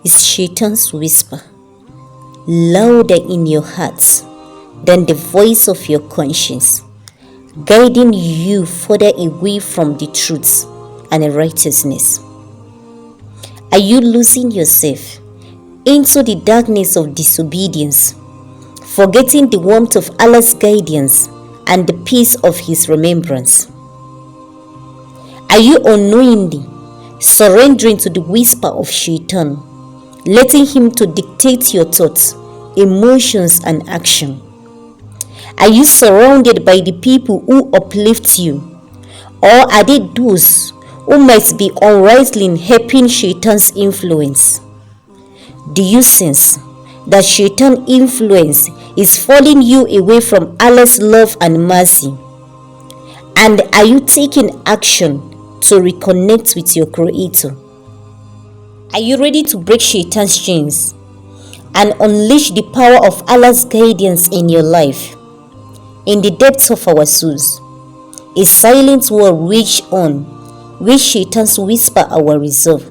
is Shaitan's whisper, louder in your hearts than the voice of your conscience, guiding you further away from the truth and righteousness. Are you losing yourself into the darkness of disobedience, forgetting the warmth of Allah's guidance and the peace of His remembrance? Are you unknowingly surrendering to the whisper of Shaitan, letting him to dictate your thoughts, emotions, and action? Are you surrounded by the people who uplift you, or are they those who might be unrightly helping Shaitan's influence? Do you sense that Shaitan's influence is falling you away from Allah's love and mercy? And are you taking action to reconnect with your Creator? Are you ready to break Shaitan's chains and unleash the power of Allah's guidance in your life? In the depths of our souls, a silent war rage on, which Shaitan's whisper our resolve,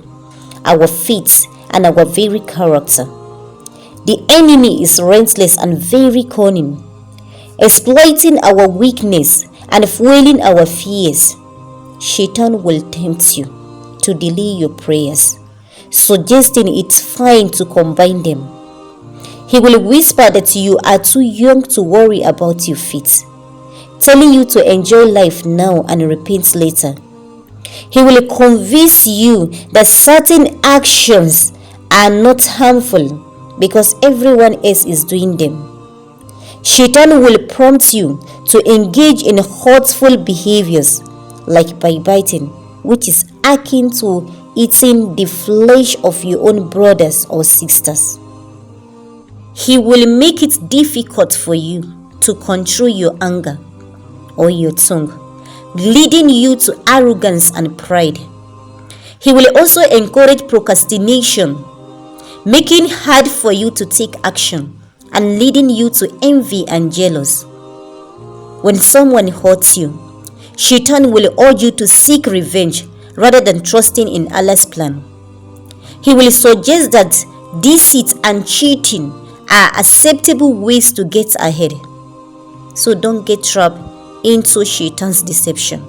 our faith, and our very character. The enemy is relentless and very cunning, exploiting our weakness and fueling our fears. Shaitan will tempt you to delay your prayers, suggesting it's fine to combine them. He will whisper that you are too young to worry about your fate, telling you to enjoy life now and repent later. He will convince you that certain actions are not harmful because everyone else is doing them. Shaitan will prompt you to engage in hurtful behaviors like backbiting, which is akin to eating the flesh of your own brothers or sisters. He will make it difficult for you to control your anger or your tongue, leading you to arrogance and pride. He will also encourage procrastination, making it hard for you to take action and leading you to envy and jealous. When someone hurts you, Shaitan will urge you to seek revenge rather than trusting in Allah's plan. He will suggest that deceit and cheating are acceptable ways to get ahead. So don't get trapped into Shaitan's deception.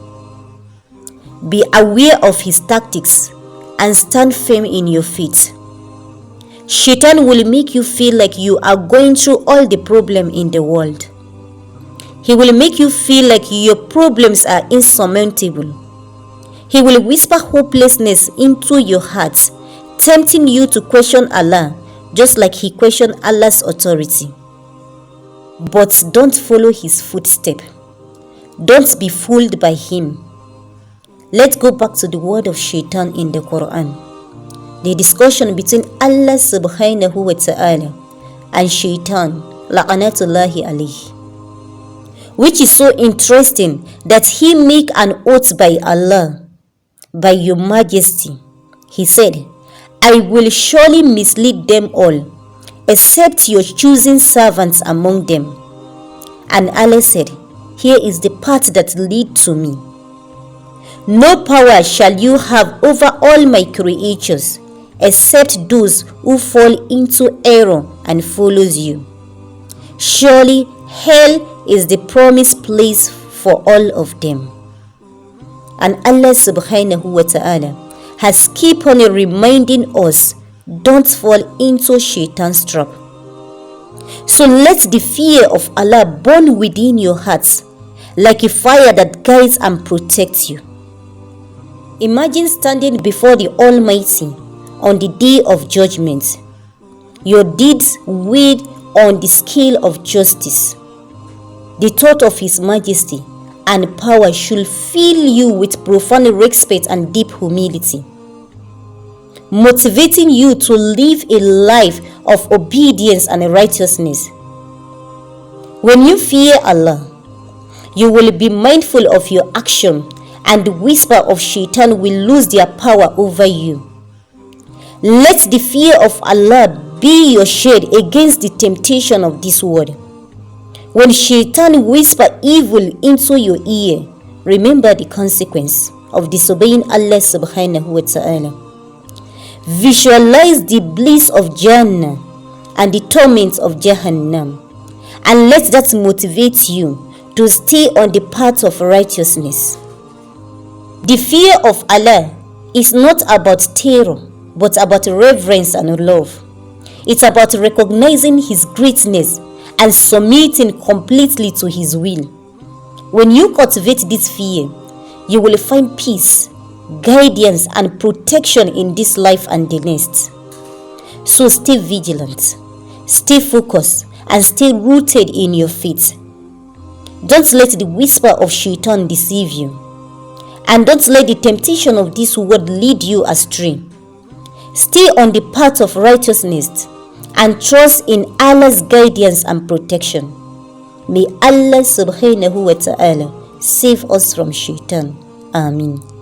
Be aware of his tactics and stand firm in your faith. Shaitan will make you feel like you are going through all the problem in the world. He will make you feel like your problems are insurmountable. He will whisper hopelessness into your heart, tempting you to question Allah, just like he questioned Allah's authority. But don't follow his footsteps. Don't be fooled by him. Let's go back to the word of Shaitan in the Quran. The discussion between Allah subhanahu wa ta'ala and Shaitan, la'anatullahi alayhi, which is so interesting that he make an oath by Allah, by your majesty. He said, I will surely mislead them all, except your chosen servants among them. And Allah said, here is the path that leads to me. No power shall you have over all my creatures, except those who fall into error and follows you. Surely hell is the promised place for all of them. And Allah subhanahu wa ta'ala has keep on reminding us, don't fall into Shaitan's trap. So let the fear of Allah burn within your hearts like a fire that guides and protects you. Imagine standing before the Almighty on the day of judgment, your deeds weighed on the scale of justice. The thought of His majesty and power should fill you with profound respect and deep humility, motivating you to live a life of obedience and righteousness. When you fear Allah, you will be mindful of your action, and the whisper of Shaitan will lose their power over you. Let the fear of Allah be your shade against the temptation of this world. When Shaitan whispers evil into your ear, remember the consequence of disobeying Allah subhanahu wa ta'ala. Visualize the bliss of Jannah and the torments of Jahannam, and let that motivate you to stay on the path of righteousness. The fear of Allah is not about terror, but about reverence and love. It's about recognizing His greatness and submitting completely to His will. When you cultivate this fear, you will find peace, guidance, and protection in this life and the next. So stay vigilant, stay focused, and stay rooted in your faith. Don't let the whisper of Shaitan deceive you, and don't let the temptation of this world lead you astray. Stay on the path of righteousness and trust in Allah's guidance and protection. May Allah subhanahu wa ta'ala save us from Shaitan. Ameen.